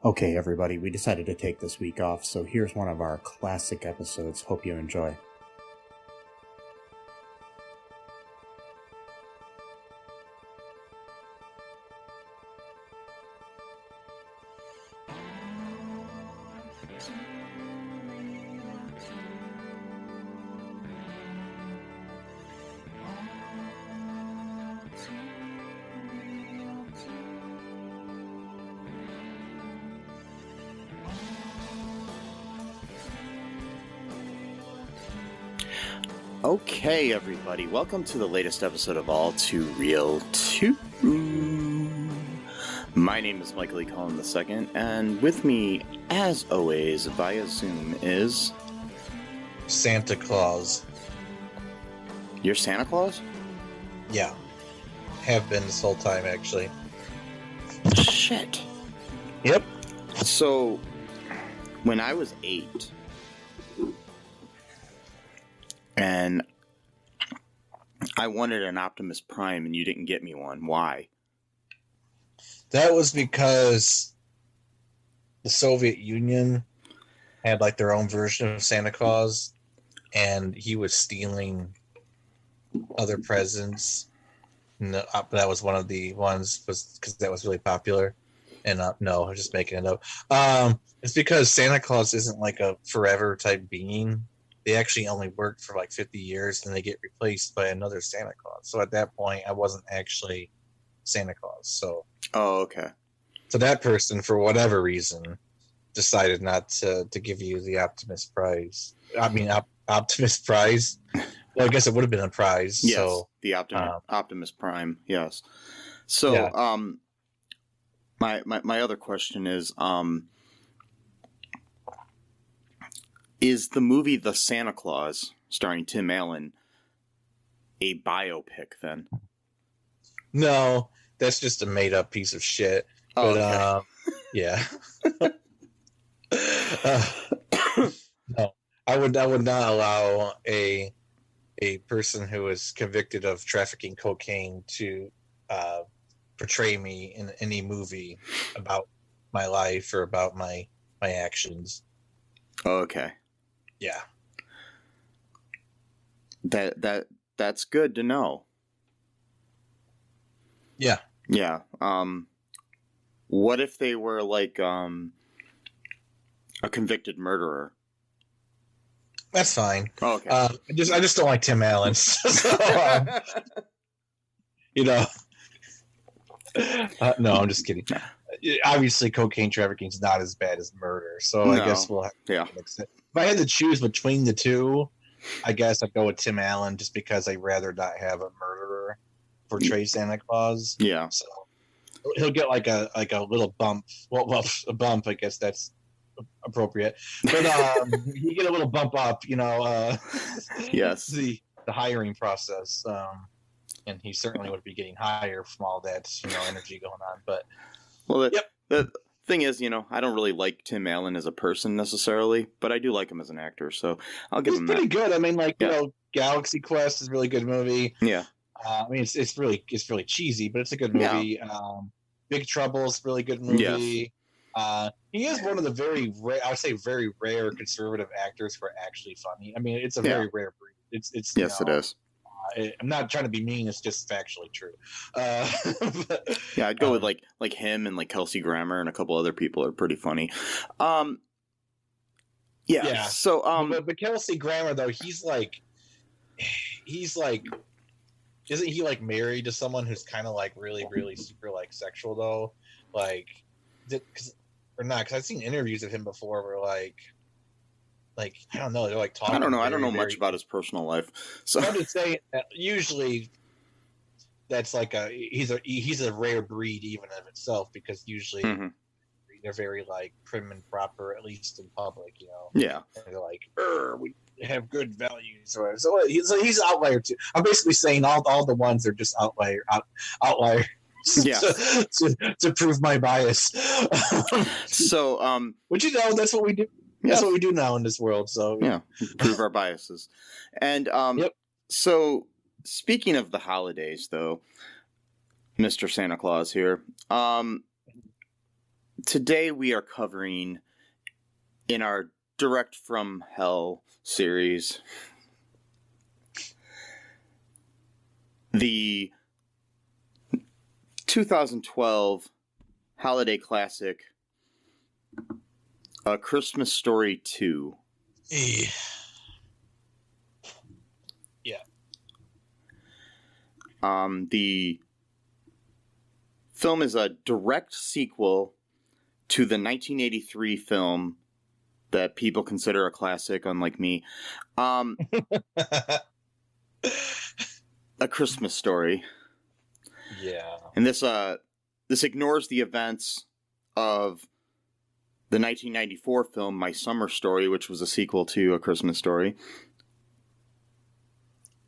Okay, everybody, we decided to take this week off, so here's one of our classic episodes. Hope you enjoy. Okay, everybody, welcome to the latest episode of All2ReelToo. My name is Michael E. Cullen II, and with me, as always, via Zoom is... Santa Claus. You're Santa Claus? Yeah. Have been this whole time, actually. Shit. Yep. So, when I was 8... and I wanted an Optimus Prime, and you didn't get me one. Why? That was because the Soviet Union had like their own version of Santa Claus, and he was stealing other presents. No, that was one of the ones, because that was really popular. And no, I'm just making it up. It's because Santa Claus isn't like a forever type being. They actually only worked for like 50 years, and they get replaced by another Santa Claus. So at that point, I wasn't actually Santa Claus. So, okay. So that person, for whatever reason, decided not to give you the Optimus Prize. I mean, Optimus Prize. Well, I guess it would have been a prize. Yes, so, the Optimus Prime. Yes. So, yeah. My other question is the movie The Santa Claus, starring Tim Allen, a biopic then? No, that's just a made-up piece of shit. Oh, but, okay. Yeah. No, I would not allow a person who is convicted of trafficking cocaine to portray me in any movie about my life or about my actions. Okay. Yeah. That's good to know. Yeah. Yeah. What if they were like a convicted murderer? That's fine. Oh, okay. I just don't like Tim Allen. So, no, I'm just kidding. Obviously, cocaine trafficking is not as bad as murder, so no. I guess we'll have to accept. If I had to choose between the two, I guess I'd go with Tim Allen, just because I'd rather not have a murderer portray Santa Claus. Yeah. So he'll get like a little bump. Well, a bump. I guess that's appropriate. But you get a little bump up, yes. The hiring process. And he certainly would be getting higher from all that, energy going on. But the thing is, I don't really like Tim Allen as a person necessarily, but I do like him as an actor, so I'll give him that. He's pretty good. I mean, Galaxy Quest is a really good movie. Yeah. I mean, it's really cheesy, but it's a good movie. Yeah. Big Trouble is a really good movie. Yes. He is one of the very rare conservative actors who are actually funny. I mean, it's a very rare breed. It's yes, it is. I'm not trying to be mean. It's just factually true. Yeah, I'd go with like him and like Kelsey Grammer and a couple other people are pretty funny. Yeah. So but Kelsey Grammer though, he's like, isn't he like married to someone who's kind of like really really super like sexual though? Like, or not? Because I've seen interviews of him before where like I don't know, they're like talking. I don't know much about his personal life. So I'm just saying that usually that's like he's a rare breed even of itself, because usually they're very like prim and proper, at least in public, Yeah. And they're like, we have good values, or so he's an outlier too. I'm basically saying all the ones are just outliers. Yeah. to prove my bias. So but that's what we do. That's what we do now in this world. So yeah, prove our biases. And So speaking of the holidays, though, Mr. Santa Claus here, today we are covering, in our Direct from Hell series, the 2012 holiday classic, A Christmas Story 2. Yeah. The film is a direct sequel to the 1983 film that people consider a classic, unlike me. A Christmas Story. Yeah. And this ignores the events of the 1994 film My Summer Story, which was a sequel to A Christmas Story.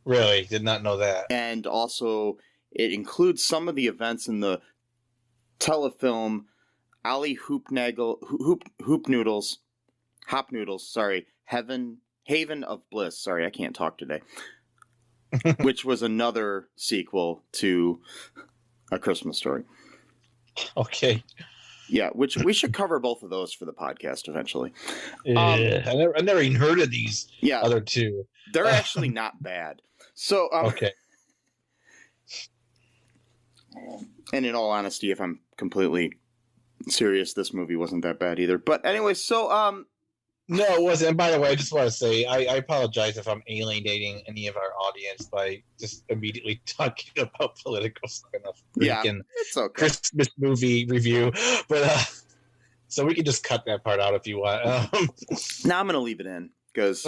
Really? Did not know that. And also, it includes some of the events in the telefilm Ali Hopnoodles, Haven of Bliss. Sorry, I can't talk today. Which was another sequel to A Christmas Story. Okay. Yeah, which we should cover both of those for the podcast eventually. I never even heard of these other two. They're actually not bad. So, okay. And in all honesty, if I'm completely serious, this movie wasn't that bad either. But anyway, so no, it wasn't. And by the way, I just want to say I apologize if I'm alienating any of our audience by just immediately talking about political stuff in a freaking it's okay. Christmas movie review. But so we can just cut that part out if you want. Now I'm going to leave it in because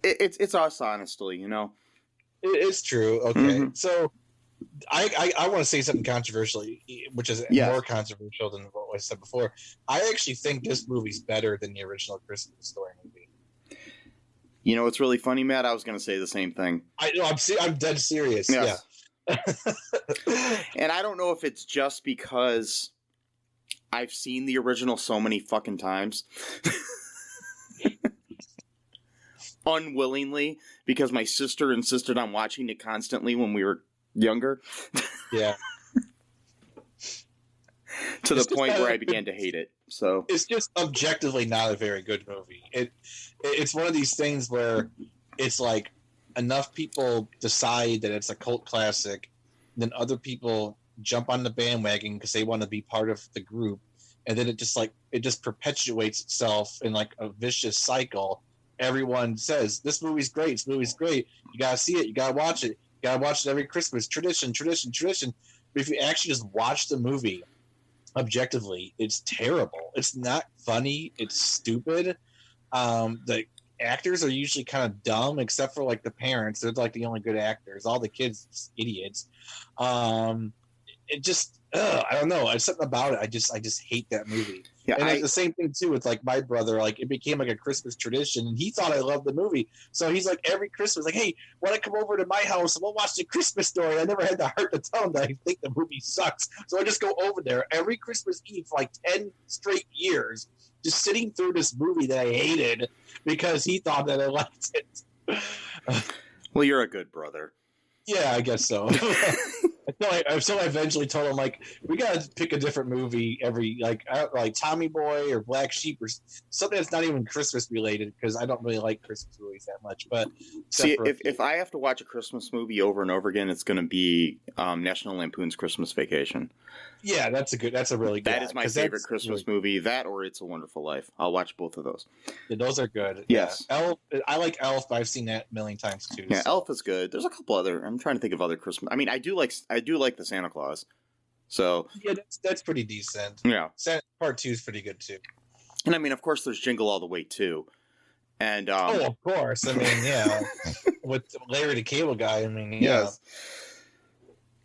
it's us, honestly, you know. It's true. Okay. Mm-hmm. So I want to say something controversial, which is more controversial than what I said before. I actually think this movie's better than the original Christmas Story movie. You know what's really funny, Matt? I was going to say the same thing. I'm dead serious. Yes. Yeah. And I don't know if it's just because I've seen the original so many fucking times. Unwillingly, because my sister insisted on watching it constantly when we were younger. Yeah. To the point where I began to hate it. So it's just objectively not a very good movie. It's one of these things where it's like enough people decide that it's a cult classic, then other people jump on the bandwagon because they want to be part of the group, and then it just perpetuates itself in like a vicious cycle. Everyone says this movie's great. This movie's great. You gotta see it. You gotta watch it. You gotta watch it every Christmas. Tradition. But if you actually just watch the movie objectively, it's terrible. It's not funny. It's stupid. The actors are usually kind of dumb, except for like the parents. They're like the only good actors. All the kids are just idiots. It just I don't know. It's something about it. I just hate that movie. Yeah, and it's the same thing too with like my brother. Like it became like a Christmas tradition, and he thought I loved the movie. So he's like every Christmas, like, "Hey, want to come over to my house and we'll watch the Christmas Story?" I never had the heart to tell him that I think the movie sucks. So I just go over there every Christmas Eve for like 10 straight years, just sitting through this movie that I hated because he thought that I liked it. Well, you're a good brother. Yeah, I guess so. So I eventually told him, like, we gotta pick a different movie every, like Tommy Boy or Black Sheep or something that's not even Christmas related, because I don't really like Christmas movies that much. But see, if I have to watch a Christmas movie over and over again, it's going to be National Lampoon's Christmas Vacation. Yeah, that's a really good. That is my favorite Christmas movie. That or It's a Wonderful Life. I'll watch both of those. Yeah, those are good. Yes, yeah. Elf. I like Elf, but I've seen that a million times too. Yeah, so. Elf is good. There's a couple other. I'm trying to think of other Christmas. I mean, I do like the Santa Claus. So yeah, that's pretty decent. Yeah, Santa Part 2 is pretty good too. And I mean, of course, there's Jingle All the Way too. And of course. I mean, yeah, with Larry the Cable Guy. I mean, yeah. Yes.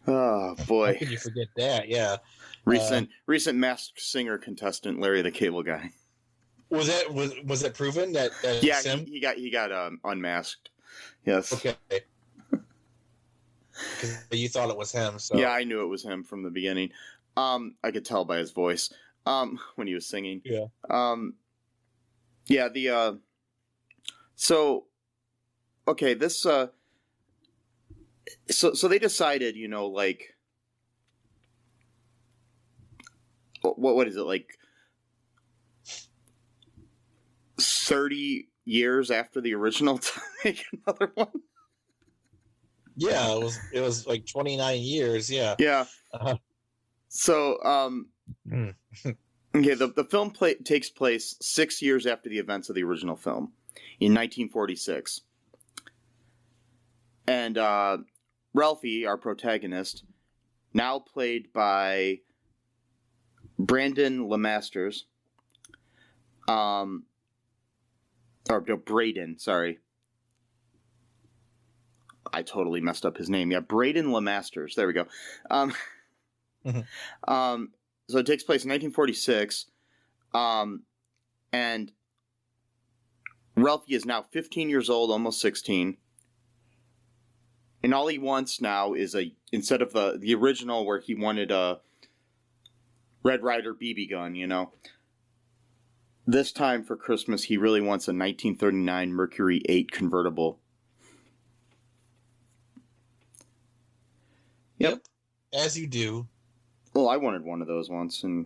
Oh boy! How could you forget that? Yeah. Recent Masked Singer contestant Larry the Cable Guy. Was that proven that? Yeah, he got unmasked. Yes. Okay. You thought it was him, so yeah, I knew it was him from the beginning. I could tell by his voice when he was singing. Yeah. Yeah. So okay, this so they decided, like what is it, like 30 years after the original to make another one. Yeah, it was like 29 years. Yeah. Yeah. Uh-huh. So, Mm. okay, the film takes place 6 years after the events of the original film in 1946. And Ralphie, our protagonist, now played by Brandon Lemasters, or no, Braeden, sorry. I totally messed up his name. Yeah, Braeden Lemasters. There we go. So it takes place in 1946, and Ralphie is now 15 years old, almost 16. And all he wants now is instead of the original where he wanted a Red Ryder BB gun, you know. This time for Christmas, he really wants a 1939 Mercury 8 convertible. Yep. As you do. Well, I wanted one of those once, and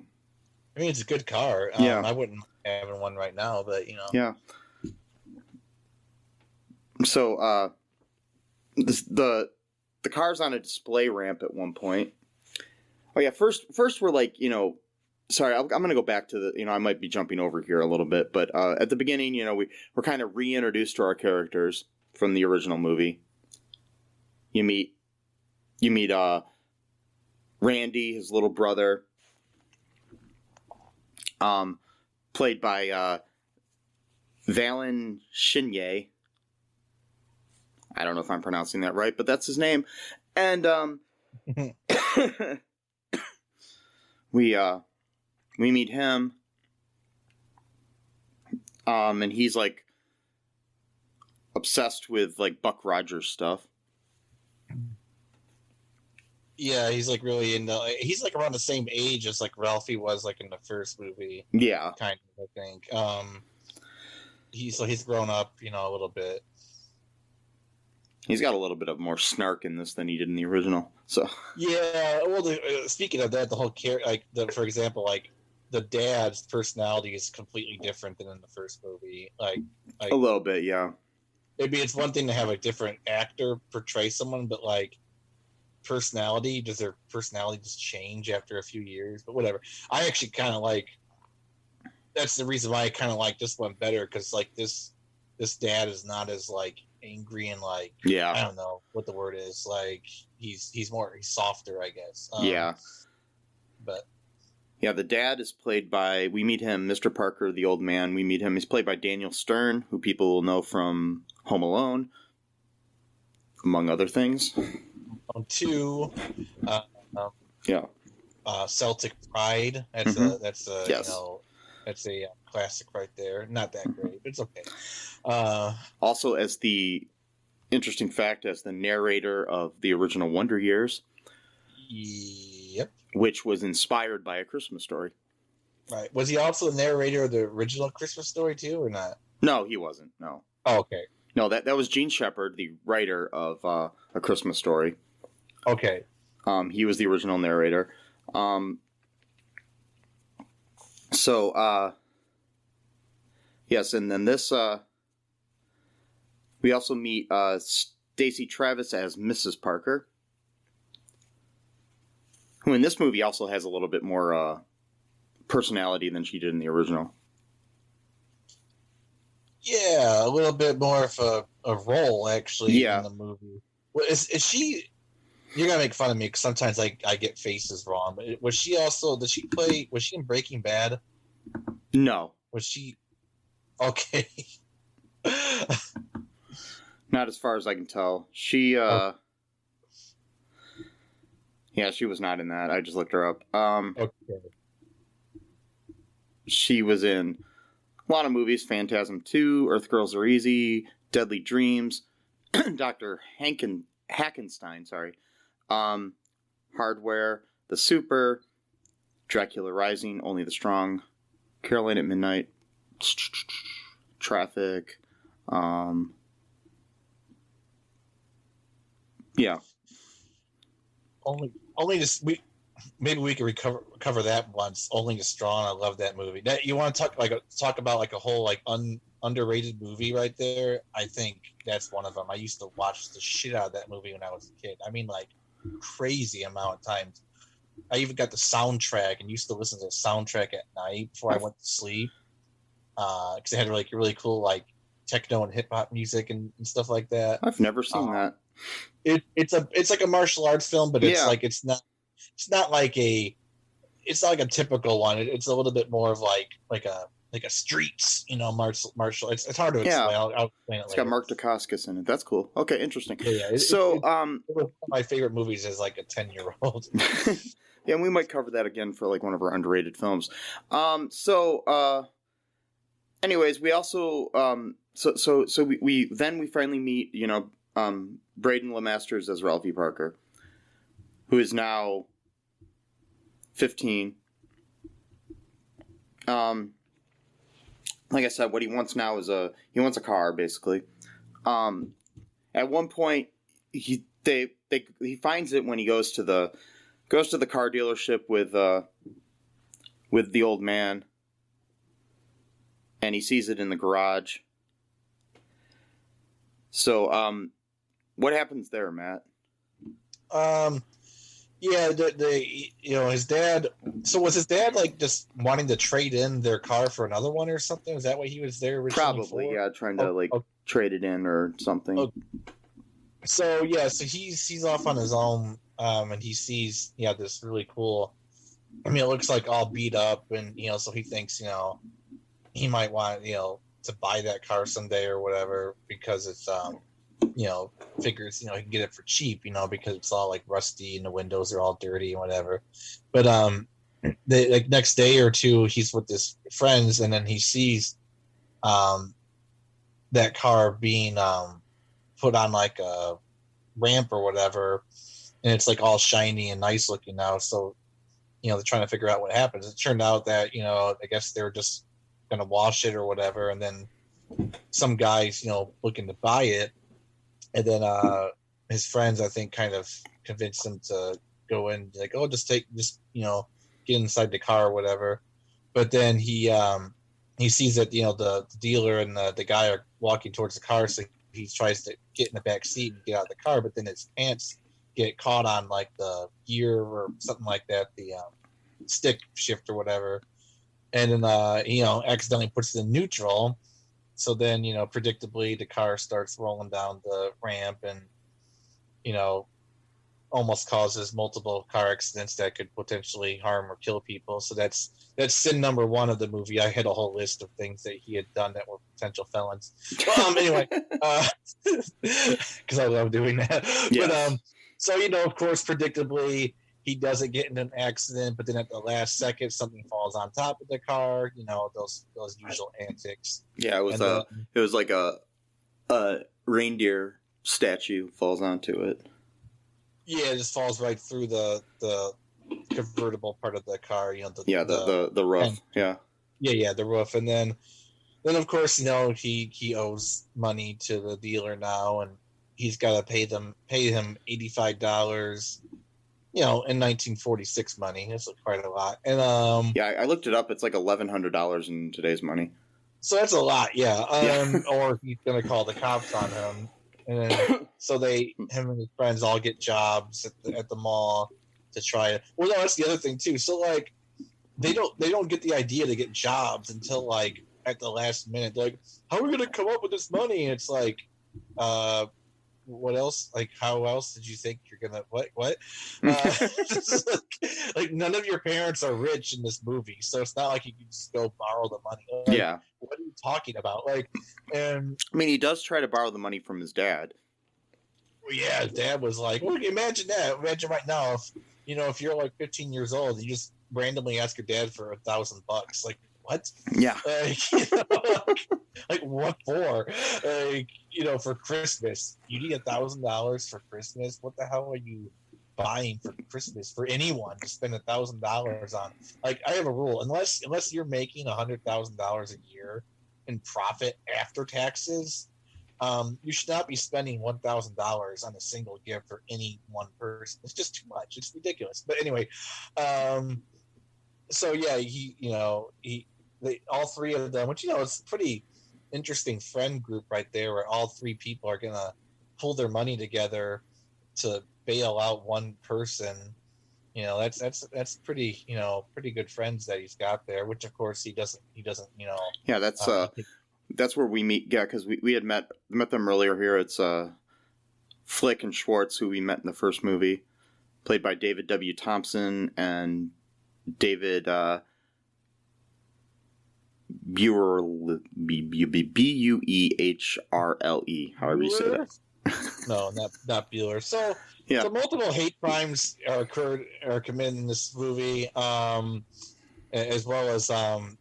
I mean, it's a good car. Yeah. I wouldn't have one right now, but you know. Yeah. So, the car's on a display ramp at one point. Oh yeah, first we're like, you know, sorry, I'm going to go back to I might be jumping over here a little bit, but at the beginning, you know, we're kind of reintroduced to our characters from the original movie. You meet Randy, his little brother, played by Valin Shinyei. I don't know if I'm pronouncing that right, but that's his name. And we meet him, and he's like obsessed with like Buck Rogers stuff. Yeah, he's like really into. He's like around the same age as like Ralphie was like in the first movie. Yeah, kind of. I think. He's grown up, you know, a little bit. He's got a little bit of more snark in this than he did in the original. So yeah, well, speaking of that, the whole for example, like the dad's personality is completely different than in the first movie. Like a little bit, yeah. Maybe it's one thing to have a different actor portray someone, but like does their personality just change after a few years? But whatever. I actually kind of like. That's the reason why I kind of like this one better, because like this dad is not as like angry and like, yeah, I don't know what the word is, like he's softer, I guess. Yeah, but yeah, the dad is played by, we meet him, Mr. Parker, the old man. We meet him. He's played by Daniel Stern, who people will know from Home Alone, among other things. Two, yeah, Celtic Pride. That's yes. you know. That's a classic right there. Not that great, but it's okay. Also, as the interesting fact, as the narrator of the original Wonder Years. Yep. Which was inspired by A Christmas Story. Right. Was he also the narrator of the original Christmas Story too, or not? No, he wasn't. No. Oh, okay. No, that was Gene Shepard, the writer of A Christmas Story. Okay. He was the original narrator. So, yes, and then this, we also meet Stacey Travis as Mrs. Parker, who in this movie also has a little bit more personality than she did in the original. Yeah, a little bit more of a role, actually, in the movie. Well, is she... You're going to make fun of me because sometimes I get faces wrong. But was she in Breaking Bad? No. Was she? Okay. Not as far as I can tell. She, yeah, she was not in that. I just looked her up. Okay. She was in a lot of movies. Phantasm 2, Earth Girls Are Easy, Deadly Dreams, Dr. Hackenstein, sorry. Hardware, The Super, Dracula Rising, Only the Strong, Caroline at Midnight, Traffic, yeah. Only this we maybe we could cover that once. Only is Strong. I love that movie. That you want to talk about like a whole like underrated movie right there. I think that's one of them. I used to watch the shit out of that movie when I was a kid. I mean, like crazy amount of times. I even got the soundtrack and used to listen to the soundtrack at night before I went to sleep. Because it had like really cool like techno and hip hop music and stuff like that. I've never seen that. It's like a martial arts film, but it's like it's not like a typical one. It's a little bit more of like a streets, martial. It's hard to explain. Yeah. I'll explain it later. It's got Mark Dacascos in it. That's cool. Okay, interesting. Yeah. It one of my favorite movies as like a 10-year-old. Yeah, and we might cover that again for like one of our underrated films. Anyways, we also we finally meet, Braeden Lemasters as Ralphie Parker, who is now 15. Like I said, what he wants now is he wants a car, basically. At one point, he finds it when he goes to the car dealership with the old man, and he sees it in the garage. So, what happens there, Matt? Yeah, his dad. So was his dad like just wanting to trade in their car for another one or something? Is that what he was there originally? Probably, yeah, trying to trade it in or something. Okay. So he's off on his own, and he sees this really cool. I mean, it looks like all beat up, and so he thinks he might want to buy that car someday or whatever because it's figures he can get it for cheap because it's all like rusty and the windows are all dirty and whatever. But the like next day or two he's with his friends and then he sees that car being put on like a ramp or whatever, and it's like all shiny and nice looking now. So they're trying to figure out what happens. It turned out that I guess they were just gonna wash it or whatever, and then some guys looking to buy it. And then his friends, I think, kind of convinced him to go in, like, oh, just get inside the car or whatever. But then he sees that the dealer and the guy are walking towards the car, so he tries to get in the back seat and get out of the car. But then his pants get caught on like the gear or something like that, the stick shift or whatever, and then accidentally puts it in neutral. So then, predictably, the car starts rolling down the ramp and, almost causes multiple car accidents that could potentially harm or kill people. So that's sin number one of the movie. I had a whole list of things that he had done that were potential felons. Anyway, because I love doing that. Yes. But, so, of course, predictably, he doesn't get in an accident, but then at the last second, something falls on top of the car. Those usual antics. Yeah, it was like a reindeer statue falls onto it. Yeah, it just falls right through the convertible part of the car. The roof. Yeah, the roof, and then of course he owes money to the dealer now, and he's got to pay him $85. In 1946 money, that's quite a lot. And I looked it up. It's like $1,100 in today's money. So that's a lot, yeah. Or he's gonna call the cops on him, and then, so him and his friends all get jobs at the mall to try it. Well, no, that's the other thing too. So like, they don't get the idea to get jobs until like at the last minute. They're like, how are we gonna come up with this money? And it's like, what else? Like, how else did you think you're gonna what? Like none of your parents are rich in this movie, so it's not like you can just go borrow the money. Like, yeah. What are you talking about? Like, and I mean, he does try to borrow the money from his dad. Well, yeah, his dad was like, well, imagine that. Imagine right now if you're like 15 years old, you just randomly ask your dad for $1,000. Like, what? Yeah. Like what for? For Christmas. You need $1,000 for Christmas? What the hell are you buying for Christmas for anyone to spend $1,000 on? Like, I have a rule. Unless you're making $100,000 a year in profit after taxes, You should not be spending $1,000 on a single gift for any one person. It's just too much. It's ridiculous. But anyway, so yeah, all three of them, which it's a pretty interesting friend group right there, where all three people are gonna pull their money together to bail out one person. That's pretty pretty good friends that he's got there. Which of course he doesn't. Yeah, that's where we meet. Yeah, because we had met them earlier here. It's Flick and Schwartz, who we met in the first movie, played by David W. Thompson and David Buehrle, Buehrle, however you say that. No, not Bueller. So multiple hate crimes are committed in this movie, as well as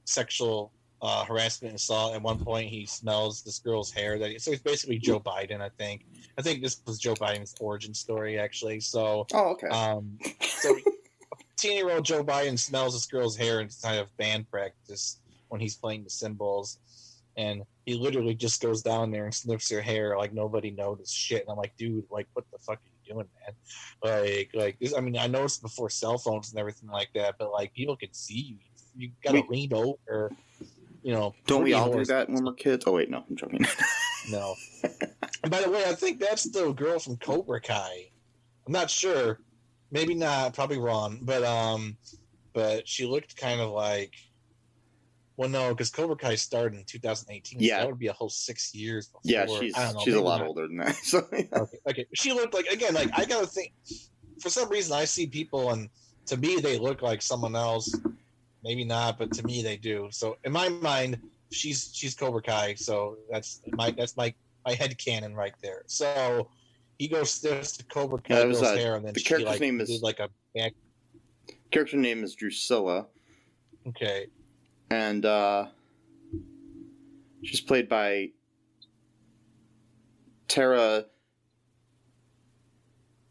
sexual harassment and assault. At one point, he smells this girl's hair. So he's basically Joe Biden. I think this was Joe Biden's origin story, actually. So, okay. So 18-year-old Joe Biden smells this girl's hair inside of band practice when he's playing the cymbals, and he literally just goes down there and sniffs her hair like nobody noticed shit. And I'm like, dude, like, what the fuck are you doing, man? Like this. I mean, I know it's before cell phones and everything like that, but like people can see you. You gotta lean over. Don't we all do that when we're kids? Oh wait, no, I'm joking. No. And by the way, I think that's the girl from Cobra Kai. I'm not sure. Maybe not. Probably wrong. But she looked kind of like. Well, no, because Cobra Kai started in 2018. Yeah, so that would be a whole 6 years before. Yeah, she's a lot older than that. So, yeah. Okay. She looked like, again, like I gotta think. For some reason, I see people, and to me, they look like someone else. Maybe not, but to me, they do. So in my mind, she's Cobra Kai. So that's my headcanon right there. So he goes stiffs to Cobra Kai girl's hair, and then the character's name is like a back. Character name is Drucilla. Okay. And she's played by Tiera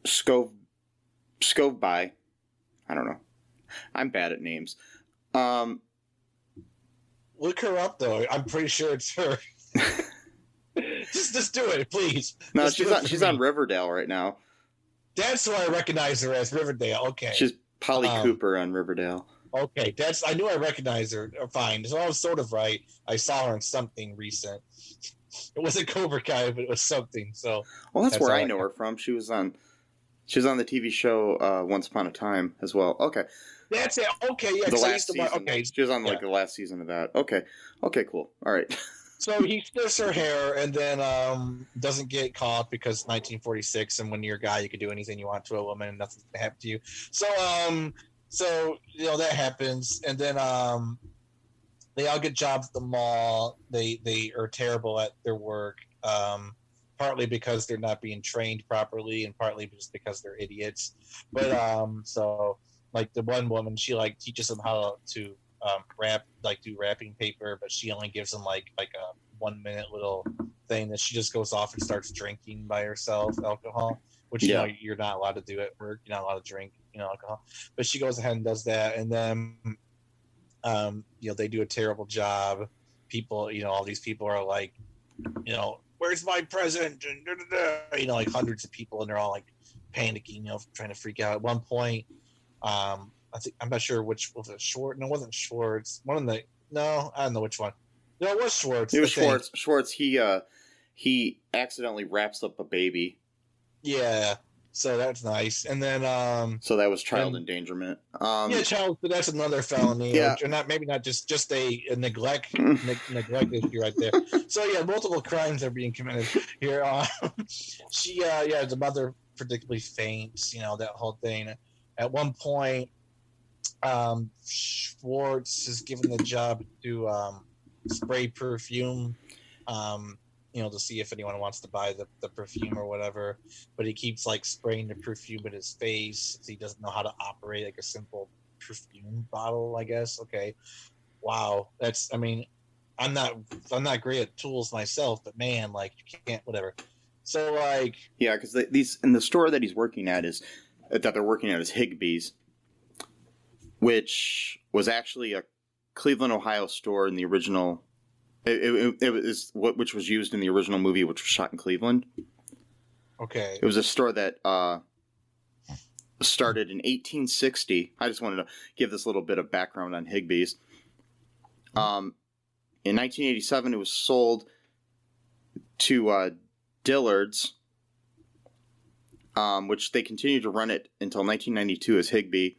Skovbye. I don't know. I'm bad at names. Look her up, though. I'm pretty sure it's her. just do it, please. No, she's on Riverdale right now. That's who I recognize her as, Riverdale. Okay. She's Polly Cooper on Riverdale. Okay, I knew I recognized her. Fine, so I was sort of right. I saw her in something recent. It wasn't Cobra Kai, but it was something. So, well, that's where I know her from. She was on the TV show Once Upon a Time as well. Okay, that's it. Okay, yeah. The last season. Okay, she was on the last season of that. Okay, cool. All right. So he sniffs her hair and then doesn't get caught because 1946, and when you're a guy, you can do anything you want to a woman and nothing's gonna happen to you. So that happens, and then they all get jobs at the mall. They are terrible at their work, partly because they're not being trained properly, and partly just because they're idiots. But so like the one woman, she like teaches them how to do wrapping paper, but she only gives them like a 1 minute little thing that she just goes off and starts drinking by herself alcohol, which you're not allowed to do at work. You're not allowed to drink alcohol, but she goes ahead and does that, and then they do a terrible job. People, all these people are like, where's my present, and like hundreds of people, and they're all like panicking, trying to freak out. At one point, I'm not sure which was it. Schwartz? No, it wasn't Schwartz. I don't know which one. No, it was Schwartz. It was Schwartz. Schwartz. He accidentally wraps up a baby. Yeah. So that's nice. And then so that was child endangerment. Child, but that's another felony. Yeah. Or not just a neglect issue right there. So multiple crimes are being committed here. The mother predictably faints, that whole thing. At one point, Schwartz is given the job to spray perfume. To see if anyone wants to buy the perfume or whatever, but he keeps like spraying the perfume in his face. He doesn't know how to operate like a simple perfume bottle, I guess. Okay. Wow. I'm not great at tools myself, but man, like you can't, whatever. So like, yeah, because these in the store that he's working at is Higbee's, which was actually a Cleveland, Ohio store in the original It was which was used in the original movie, which was shot in Cleveland. Okay. It was a store that started in 1860. I just wanted to give this little bit of background on Higbee's. In 1987, it was sold to Dillard's, which they continued to run it until 1992 as Higbee,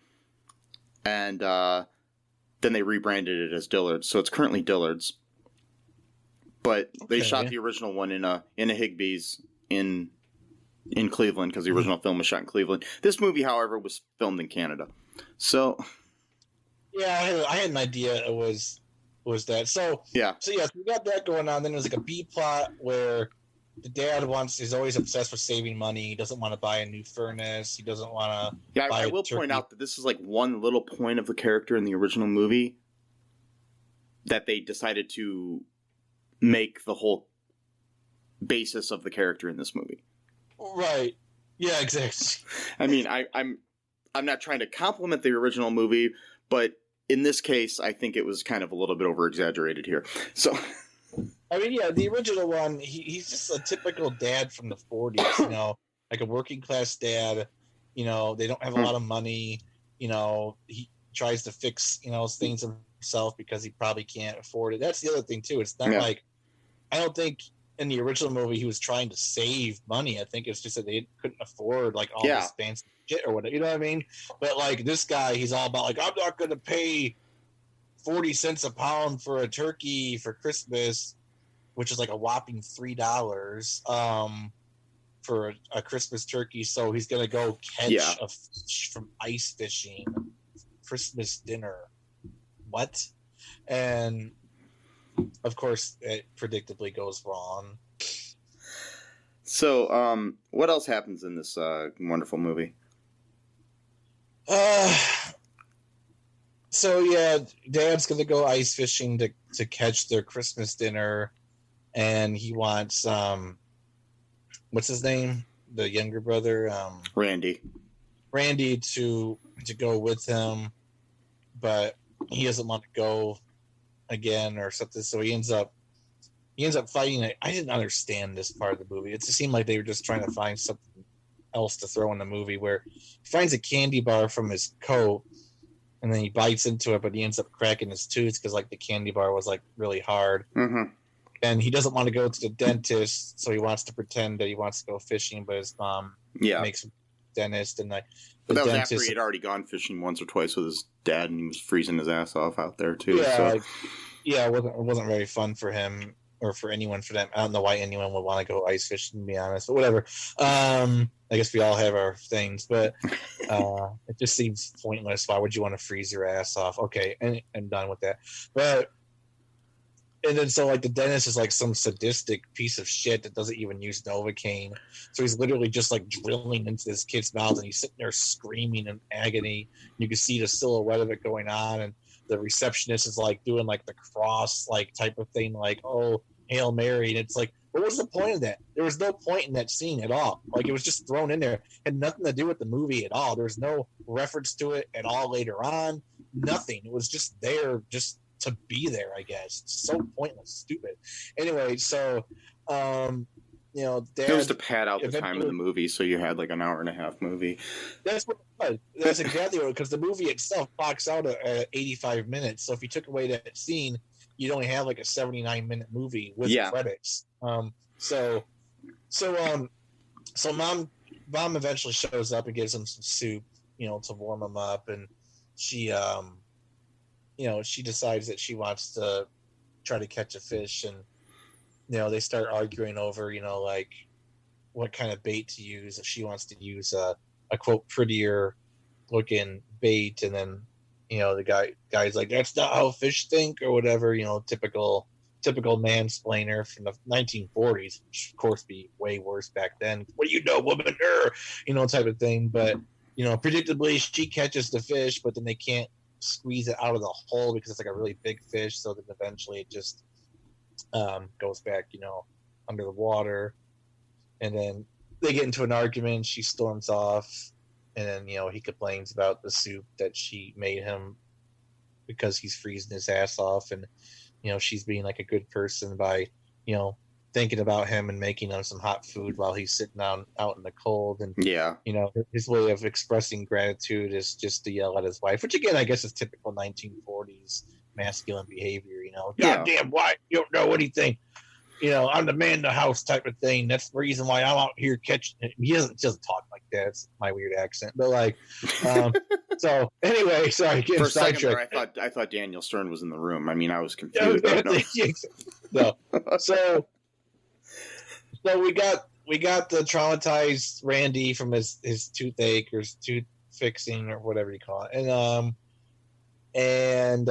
and then they rebranded it as Dillard's. So it's currently Dillard's. But they shot the original one in a Higbee's in Cleveland, because the original film was shot in Cleveland. This movie, however, was filmed in Canada. So yeah, I had an idea it was that. So yeah, we got that going on. Then there's like a B plot where the dad is always obsessed with saving money. He doesn't want to buy a new furnace. He doesn't want to. Yeah, I will point out that this is like one little point of the character in the original movie that they decided to make the whole basis of the character in this movie. Right. Yeah, exactly. I mean, I'm not trying to compliment the original movie, but in this case, I think it was kind of a little bit over-exaggerated here. So, I mean, yeah, the original one, he's just a typical dad from the 40s, you know, like a working-class dad. You know, they don't have a lot of money. You know, he tries to fix, you know, things himself because he probably can't afford it. That's the other thing, too. It's not like, I don't think in the original movie he was trying to save money. I think it's just that they couldn't afford like all this fancy shit or whatever, you know what I mean? But like this guy, he's all about like, I'm not going to pay 40 cents a pound for a turkey for Christmas, which is like a whopping $3 for a Christmas turkey. So he's going to go catch a fish from ice fishing, Christmas dinner. What? And of course, it predictably goes wrong. So, what else happens in this wonderful movie? So yeah, Dad's gonna go ice fishing to catch their Christmas dinner, and he wants what's his name? The younger brother, Randy. Randy to go with him, but he doesn't want to go again or something, so he ends up fighting it. I didn't understand this part of the movie. It just seemed like they were just trying to find something else to throw in the movie, where he finds a candy bar from his coat and then he bites into it, but he ends up cracking his tooth because like the candy bar was like really hard. And he doesn't want to go to the dentist, so he wants to pretend that he wants to go fishing, but his mom makes him dentist. And like, but that was after he had already gone fishing once or twice with his dad, and he was freezing his ass off out there too. It wasn't very fun for him or for anyone for them. I don't know why anyone would want to go ice fishing, to be honest, but whatever. I guess we all have our things, but it just seems pointless. Why would you want to freeze your ass off? Okay, and I'm done with that. But and then so like the dentist is like some sadistic piece of shit that doesn't even use Novocaine. So he's literally just like drilling into this kid's mouth, and he's sitting there screaming in agony. You can see the silhouette of it going on, and the receptionist is like doing like the cross like type of thing, like, oh, Hail Mary. And it's like, what was the point of that? There was no point in that scene at all. Like, it was just thrown in there. It had nothing to do with the movie at all. There was no reference to it at all later on. Nothing. It was just there just to be there, I guess. It's so pointless, stupid. Anyway, so you know, Dad, it was to pad out the time of the movie, so you had like an hour and a half movie. That's what it was. That's exactly what, because the movie itself clocks out at 85 minutes. So if you took away that scene, you'd only have like a 79-minute movie with credits. So mom eventually shows up and gives him some soup, you know, to warm him up, and she you know, she decides that she wants to try to catch a fish, and you know, they start arguing over, you know, like what kind of bait to use. If she wants to use a quote prettier looking bait, and then, you know, the guy's like, that's not how fish think, or whatever, you know, typical mansplainer from the 1940s, which of course be way worse back then. What do you know, woman? You know, type of thing. But, you know, predictably she catches the fish, but then they can't squeeze it out of the hole because it's like a really big fish. So then eventually it just goes back, you know, under the water. And then they get into an argument. She storms off. And then, you know, he complains about the soup that she made him because he's freezing his ass off. And she's being like a good person by, thinking about him and making him some hot food while he's sitting out in the cold. And, Yeah. his way of expressing gratitude is just to yell at his wife, which again, I guess is typical 1940s masculine behavior, Yeah. Goddamn, why? You don't know anything. I'm the man in the house type of thing. That's the reason why I'm out here catching it. He doesn't talk like that. It's my weird accent. But like, so anyway, sorry. For a second there, I thought Daniel Stern was in the room. I mean, I was confused. No. So we got the traumatized Randy from his toothache or his tooth fixing or whatever you call it. And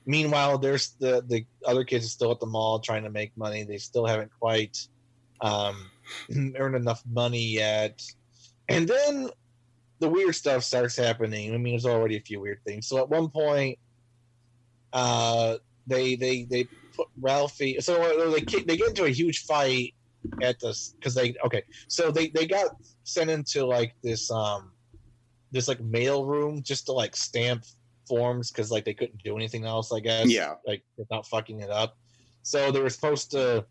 meanwhile, there's the other kids are still at the mall trying to make money. They still haven't quite earned enough money yet. And then the weird stuff starts happening. I mean, there's already a few weird things. So at one point, they put Ralphie. So they get into a huge fight at this because they got sent into like this like mail room just to like stamp forms because like they couldn't do anything else, I guess. Yeah. Like without fucking it up. So they were supposed to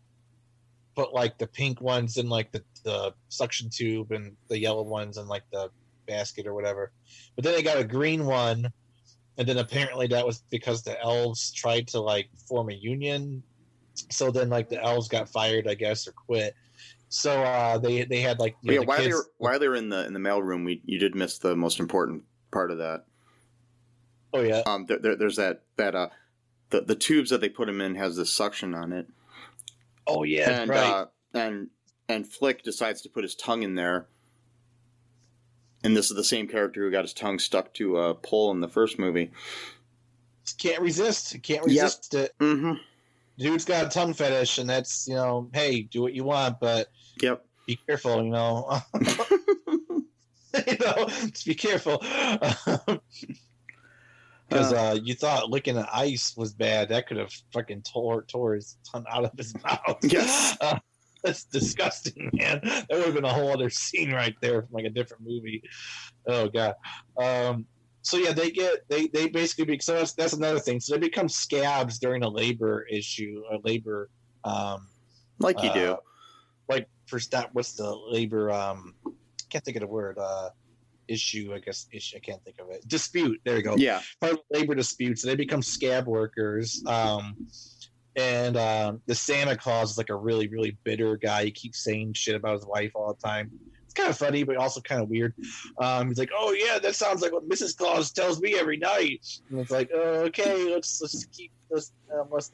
put like the pink ones in like the suction tube and the yellow ones in like the basket or whatever. But then they got a green one, and then apparently that was because the elves tried to like form a union. So then like the elves got fired, I guess, or quit. So they had like while they were in the mail room, you did miss the most important part of that. Oh yeah. There's that the tubes that they put him in has this suction on it. Oh yeah, and, right. And Flick decides to put his tongue in there. And this is the same character who got his tongue stuck to a pole in the first movie. Can't resist it. Mm-hmm. Dude's got a tongue fetish, and that's hey, do what you want, but be careful, just be careful. Because you thought licking an ice was bad. That could have fucking tore his tongue out of his mouth. Yes. That's disgusting, man. That would have been a whole other scene right there from like a different movie. Oh, God. So, yeah, they basically... So that's another thing. So they become scabs during a labor issue. Like you do. Like, what's the labor... I can't think of the word... issue, I guess. I can't think of it. Dispute. There you go. Yeah. Part of labor disputes. So they become scab workers. And the Santa Claus is like a really, really bitter guy. He keeps saying shit about his wife all the time. It's kind of funny, but also kind of weird. He's like, "Oh yeah, that sounds like what Mrs. Claus tells me every night." And it's like, okay, let's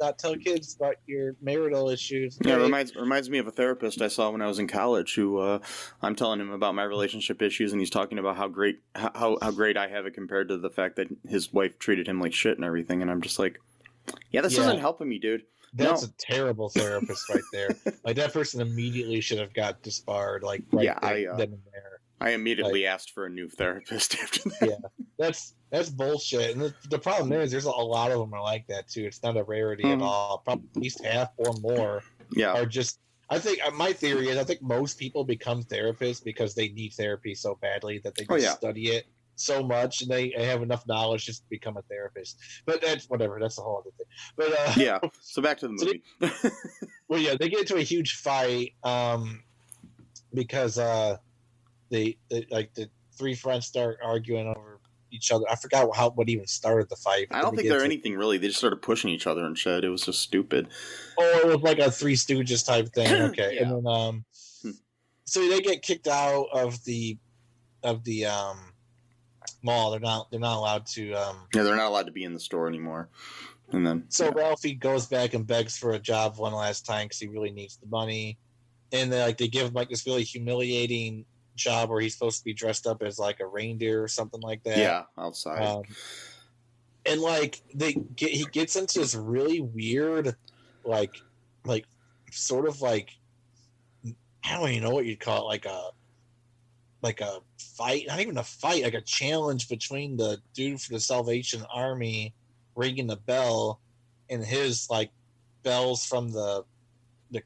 not tell kids about your marital issues. Okay? Yeah, reminds me of a therapist I saw when I was in college who I'm telling him about my relationship issues, and he's talking about how great I have it compared to the fact that his wife treated him like shit and everything, and I'm just like, yeah, this isn't helping me, dude. That's a terrible therapist right there. Like that person immediately should have got disbarred. Like then and there. I immediately asked for a new therapist after that. Yeah, that's bullshit. And the problem is, there's a lot of them are like that too. It's not a rarity at all. Probably at least half or more. Are just. I think my theory is I think most people become therapists because they need therapy so badly that they just study it so much and they have enough knowledge just to become a therapist. But that's whatever. That's a whole other thing. But So back to the movie. They get into a huge fight because they like the three friends start arguing over each other. I forgot what even started the fight. I don't think they're anything really. They just started pushing each other and shit. It was just stupid. Oh, it was like a Three Stooges type thing. Okay, and then so they get kicked out of the mall. They're not allowed to. They're not allowed to be in the store anymore. And then Ralphie goes back and begs for a job one last time because he really needs the money, and they give him like this really humiliating job where he's supposed to be dressed up as like a reindeer or something like that. Yeah, outside. And like he gets into this really weird, like sort of like I don't even know what you'd call it, like a fight, not even a fight, like a challenge between the dude for the Salvation Army ringing the bell and his like bells from the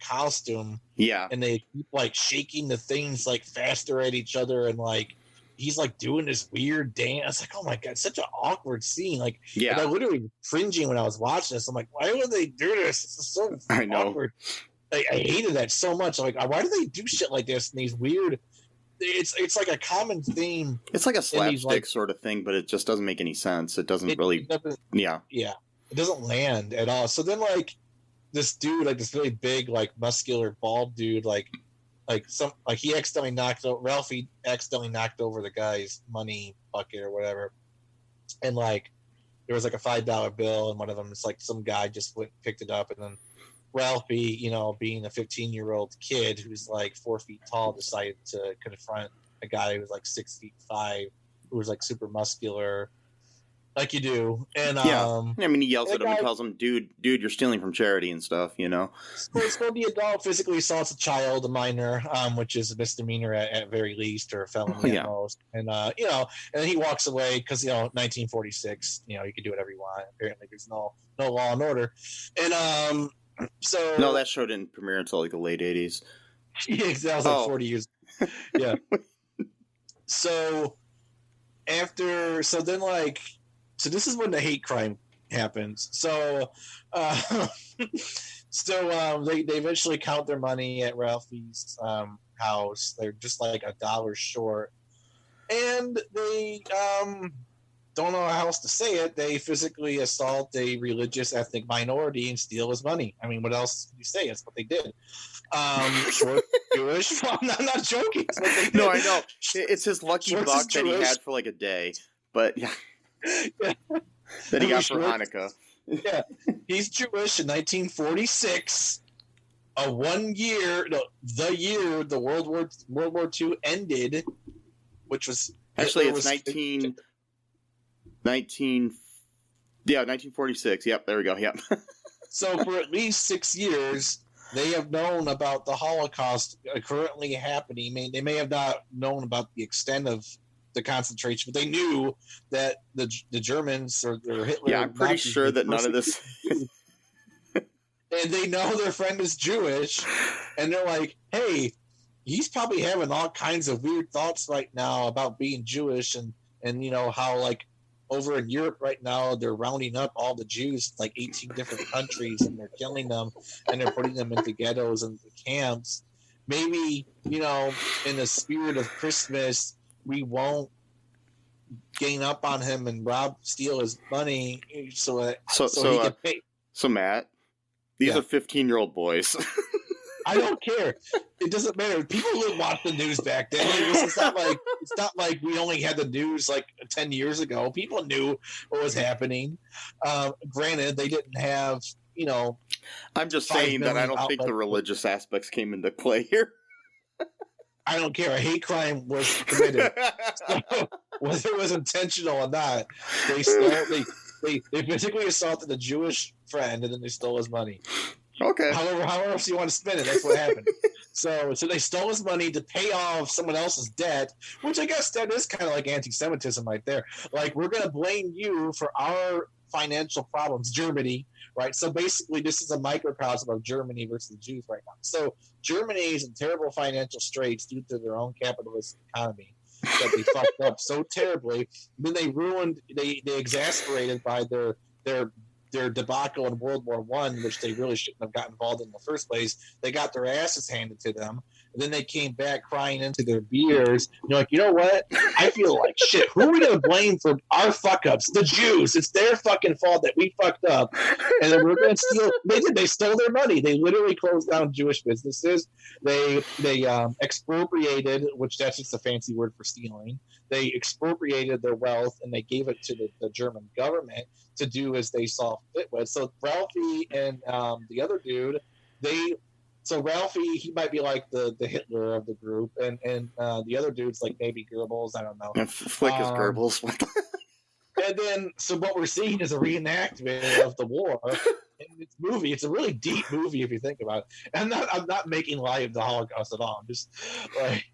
costume. Yeah. And they keep like shaking the things like faster at each other and like he's like doing this weird dance. Like, oh my god, such an awkward scene. Like, Yeah. like I literally cringing when I was watching this. I'm like, why would they do this? This is so I know. awkward. I hated that so much. I'm like, why do they do shit like this? And these weird. It's like a common theme. It's like a slapstick like, sort of thing, but it just doesn't make any sense. It doesn't really. Yeah. Yeah. It doesn't land at all. So then, like, this dude, like this really big, like muscular, bald dude, he accidentally Ralphie accidentally knocked over the guy's money bucket or whatever, and like there was like a $5 bill, and one of them is like some guy just went and picked it up, and then Ralphie, you know, being a 15-year-old kid who's like 4 feet tall, decided to confront a guy who was like 6'5", who was like super muscular, like you do. And I mean, he yells at him and tells him, "Dude, you're stealing from charity and stuff," you know. So the adult physically assaults a child, a minor, which is a misdemeanor at very least, or a felony at most. And you know, and then he walks away because, you know, 1946, you know, you can do whatever you want. Apparently, there's no law and order. And so no, that show didn't premiere until like the late 80s. Yeah, that was like 40 years. Yeah. So this is when the hate crime happens. So they eventually count their money at Ralphie's house. They're just like $1 short, and they don't know how else to say it. They physically assault a religious ethnic minority and steal his money. I mean, what else can you say? That's what they did. Schwartz Jewish. I'm not joking. No, I know. It's his lucky Schwartz buck that he had for like a day. But yeah. That he got for Hanukkah. Yeah. He's Jewish in 1946. The year the World War II ended, which was actually it's 1946. Yep, there we go. Yep. So for at least 6 years, they have known about the Holocaust currently happening. They may have not known about the extent of the concentration, but they knew that the Germans or Hitler. Yeah, I'm pretty sure that none of this. And they know their friend is Jewish, and they're like, "Hey, he's probably having all kinds of weird thoughts right now about being Jewish, and you know how like over in Europe right now they're rounding up all the Jews, like 18 different countries, and they're killing them, and they're putting them into ghettos and camps. Maybe, you know, in the spirit of Christmas, we won't gain up on him and steal his money, so he can pay." So Matt, these are 15-year-old boys. I don't care. It doesn't matter. People didn't watch the news back then. It's not like we only had the news like 10 years ago. People knew what was happening. Granted, they didn't have, you know. I'm just saying that I don't think the religious aspects came into play here. I don't care. A hate crime was committed. So, whether it was intentional or not, they basically assaulted a Jewish friend, and then they stole his money. Okay. However else you want to spin it, that's what happened. So they stole his money to pay off someone else's debt, which I guess that is kind of like anti-Semitism right there. Like, we're going to blame you for our financial problems, Germany, right? So basically, this is a microcosm of Germany versus the Jews right now. So Germany is in terrible financial straits due to their own capitalist economy that they fucked up so terribly. Then they exasperated by their debacle in World War I, which they really shouldn't have gotten involved in the first place. They got their asses handed to them. And then they came back crying into their beers. And you're like, you know what? I feel like shit. Who are we going to blame for our fuck-ups? The Jews. It's their fucking fault that we fucked up. And then we're going to steal. They stole their money. They literally closed down Jewish businesses. They expropriated, which that's just a fancy word for stealing. They expropriated their wealth, and they gave it to the German government to do as they saw fit with. So Ralphie and the other dude, so Ralphie, he might be like the Hitler of the group, and the other dude's like maybe Goebbels, I don't know. Flick is Goebbels. And then, so what we're seeing is a reenactment of the war in this movie. It's a really deep movie if you think about it. And I'm not making light of the Holocaust at all. I'm just like,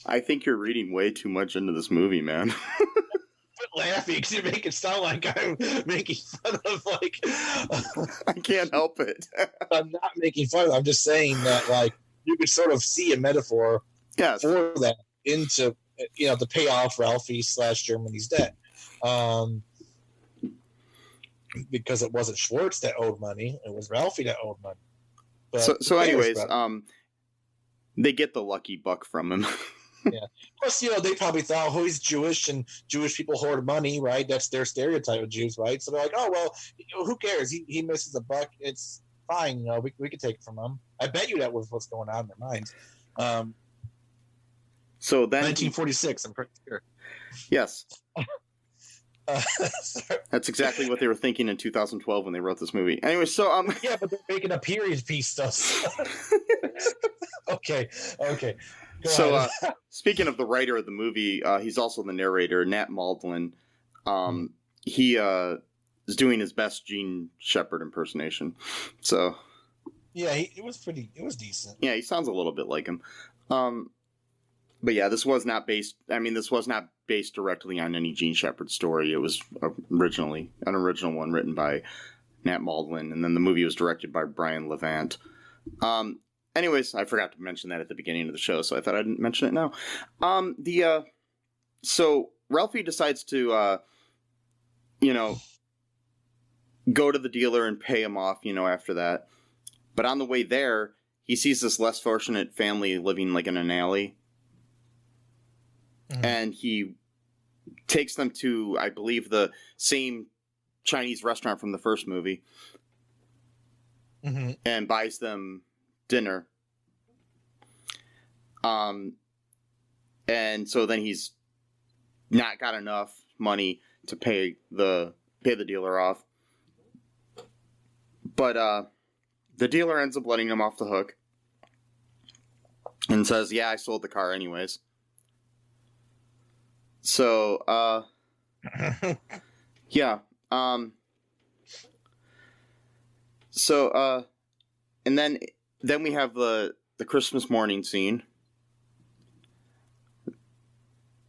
I think you're reading way too much into this movie, man. Laughing because you make it sound like I'm making fun of, like, I can't help it. I'm not making fun of it. I'm just saying that, like, you could sort of see a metaphor for that into to pay off Ralphie / Germany's debt. Because it wasn't Schwartz that owed money, it was Ralphie that owed money. But so anyways, they get the lucky buck from him. Yeah. Plus, they probably thought, oh, he's Jewish, and Jewish people hoard money, right? That's their stereotype of Jews, right? So they're like, oh, well, who cares? He misses a buck. It's fine. We could take it from him. I bet you that was what's going on in their minds. So then 1946, I'm pretty sure. Yes. That's exactly what they were thinking in 2012 when they wrote this movie. Anyway, so yeah, but they're making a period piece stuff. Okay. So, speaking of the writer of the movie, he's also the narrator, Nat Maldwin. He is doing his best Gene Shepard impersonation. So, yeah, it was decent. Yeah, he sounds a little bit like him. But yeah, this was not based directly on any Gene Shepard story. It was originally an original one written by Nat Maldwin, and then the movie was directed by Brian Levant. Anyways, I forgot to mention that at the beginning of the show, so I thought I'd mention it now. So Ralphie decides to, go to the dealer and pay him off, after that. But on the way there, he sees this less fortunate family living like in an alley. Mm-hmm. And he takes them to, I believe, the same Chinese restaurant from the first movie. Mm-hmm. And buys them dinner. And so then he's not got enough money to pay the dealer off. But the dealer ends up letting him off the hook and says, "Yeah, I sold the car anyways." So yeah. And then we have the Christmas morning scene.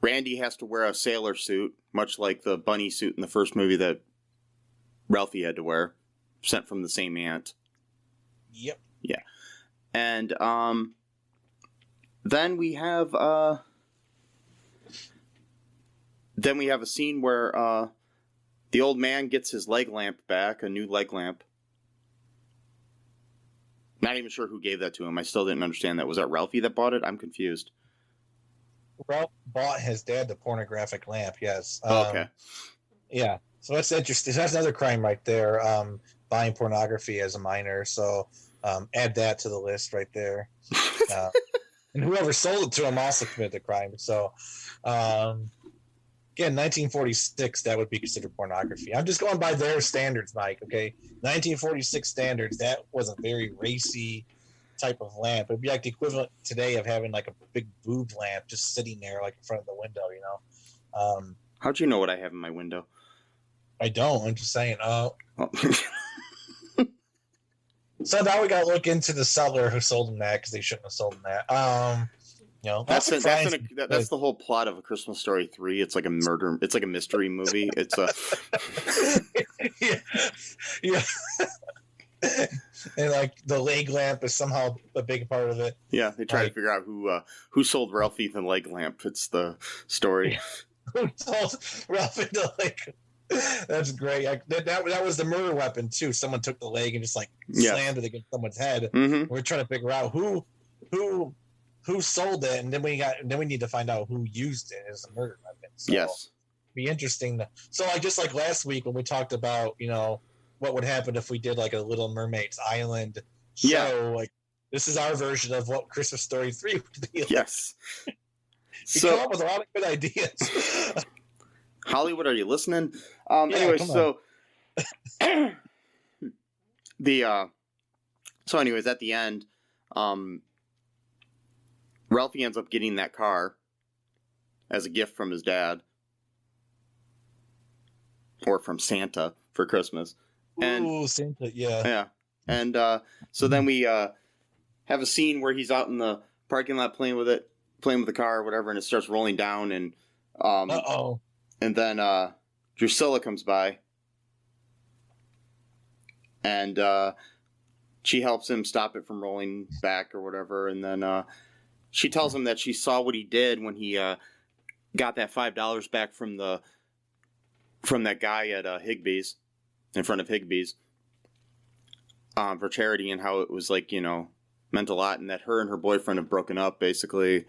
Randy has to wear a sailor suit, much like the bunny suit in the first movie that Ralphie had to wear, sent from the same aunt. Yep. Yeah. And then we have a scene where the old man gets his leg lamp back, a new leg lamp. Not even sure who gave that to him. I still didn't understand that. Was that Ralphie that bought it? I'm confused. Ralph bought his dad the pornographic lamp, yes. Okay. Yeah. So that's interesting. That's another crime right there, buying pornography as a minor. So add that to the list right there. And whoever sold it to him also committed the crime. So, again, 1946, that would be considered pornography. I'm just going by their standards, Mike, okay? 1946 standards, that was a very racy type of lamp. It'd be like the equivalent today of having like a big boob lamp just sitting there like in front of the window, How'd you know what I have in my window? I don't. I'm just saying. So now we got to look into the seller who sold him that because they shouldn't have sold him that. That's the whole plot of A Christmas Story 3. It's like a murder. It's like a mystery movie. It's a yeah. And like the leg lamp is somehow a big part of it. Yeah, they try to figure out who sold Ralphie the leg lamp. It's the story. Who sold Ralphie the leg? That's great. That was the murder weapon too. Someone took the leg and just slammed it against someone's head. Mm-hmm. We're trying to figure out who sold it, and then we need to find out who used it as a murder weapon. So yes, be interesting. So just like last week when we talked about what would happen if we did like a Little Mermaid's Island show. Yeah. This is our version of what Christmas Story 3 would be like. Yes. We come up with a lot of good ideas. Hollywood, are you listening? Anyway, so anyways, at the end, Ralphie ends up getting that car as a gift from his dad, or from Santa for Christmas. Ooh, Santa, yeah. Yeah. And so then we have a scene where he's out in the parking lot playing with the car or whatever, and it starts rolling down, and and then Drucilla comes by, and she helps him stop it from rolling back or whatever, and then she tells him that she saw what he did when he got that $5 back from that guy at Higbee's, in front of Higbee's, for charity, and how it was like, meant a lot, and that her and her boyfriend have broken up basically.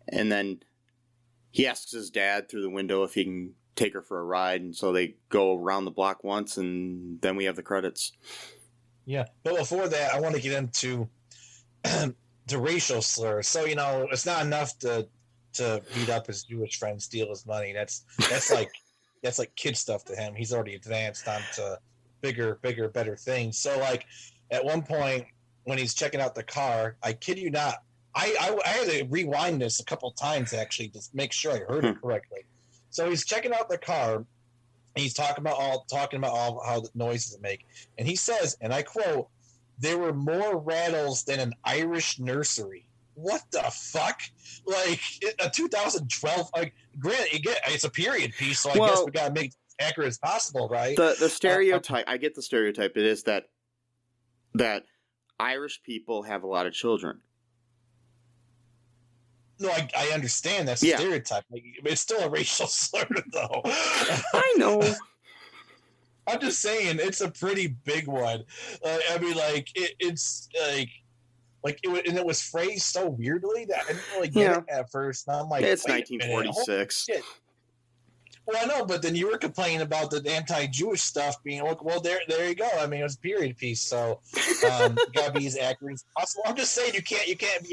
And then he asks his dad through the window if he can take her for a ride, and so they go around the block once, and then we have the credits. Yeah, but before that, I want to get into the racial slur. So it's not enough to beat up his Jewish friend, steal his money. That's like kid stuff to him. He's already advanced onto bigger, better things. So like at one point when he's checking out the car, I kid you not, I had to rewind this a couple times actually to make sure I heard it correctly. So he's checking out the car. And he's talking about all how the noises it make, and he says, and I quote, "There were more rattles than an Irish nursery." What the fuck? Like a 2012. Like, granted, it's a period piece, so I guess we gotta make it as accurate as possible, right? The stereotype. I get the stereotype. It is that Irish people have a lot of children. No, I understand that's a stereotype. Like, it's still a racial slur, though. I know. I'm just saying it's a pretty big one. I mean, like it's like it was phrased so weirdly that I didn't really get it at first. And I'm like, it's 1946. Well, I know, but then you were complaining about the anti-Jewish stuff being well. There you go. I mean, it was a period piece, so you gotta be as accurate as possible. I'm just saying you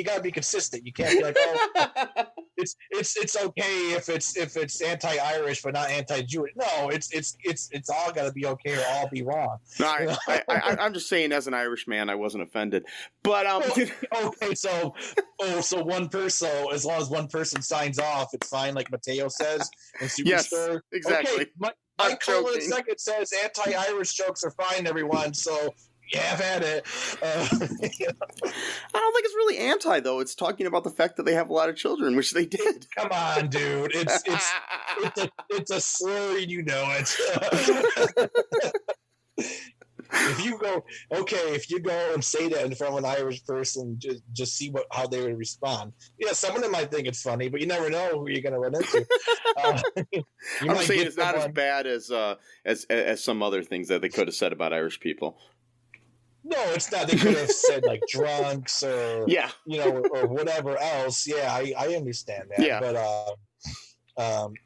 gotta be consistent. You can't be like, oh, it's okay if it's anti-Irish but not anti-Jewish. No, it's all gotta be okay or all be wrong. No, I'm just saying, as an Irish man, I wasn't offended. But okay, so one person, as long as one person signs off, it's fine. Like Mateo says in Superstore. Yes, exactly. Okay, Mike Colin second says anti-Irish jokes are fine, everyone. So have at it. I don't think it's really anti, though. It's talking about the fact that they have a lot of children, which they did. Come on, dude. It's a slur, you know it. If you go and say that in front of an Irish person, just see how they would respond. Yeah, some of them might think it's funny, but you never know who you're going to run into. I'm saying it's not as bad as some other things that they could have said about Irish people. No, it's not. They could have said like drunks or or whatever else. Yeah, I understand that. Yeah. But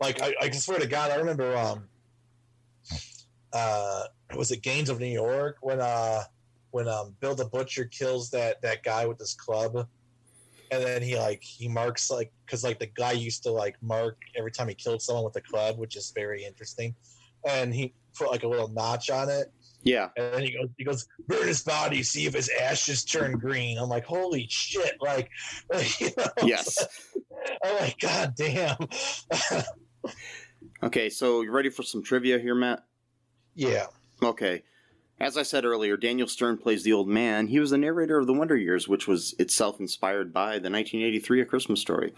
like I swear to God, I remember was it Gangs of New York when Bill the Butcher kills that guy with his club, and then he marks because the guy used to mark every time he killed someone with the club, which is very interesting, and he put a little notch on it. Yeah, and then he goes burn his body, see if his ashes turn green. I'm like, holy shit! Yes. I'm like, god damn. Okay, so you ready for some trivia here, Matt? Yeah. Okay. As I said earlier, Daniel Stern plays the old man. He was the narrator of The Wonder Years, which was itself inspired by the 1983 A Christmas Story.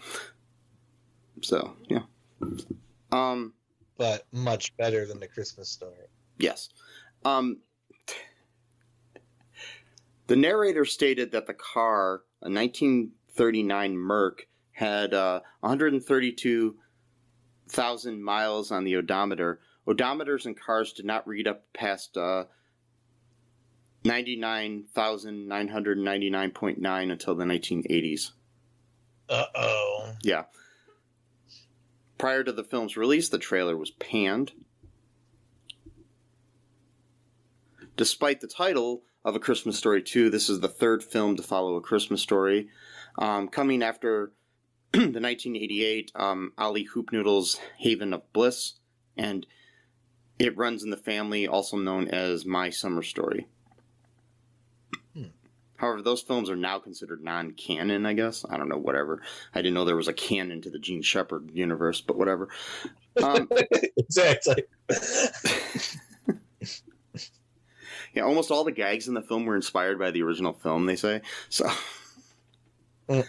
So, yeah. But much better than The Christmas Story. Yes. The narrator stated that the car, a 1939 Merc, had 132,000 miles on the odometer. Odometers in cars did not read up past 99,999.9 until the 1980s. Uh-oh. Yeah. Prior to the film's release, the trailer was panned. Despite the title of A Christmas Story 2, this is the third film to follow A Christmas Story. Coming after the 1988 Ali Hoopnoodle's Haven of Bliss, and It Runs in the Family, also known as My Summer Story. However, those films are now considered non-canon, I guess. I don't know, whatever. I didn't know there was a canon to the Gene Shepard universe, but whatever. Exactly. Yeah, almost all the gags in the film were inspired by the original film, they say. So, and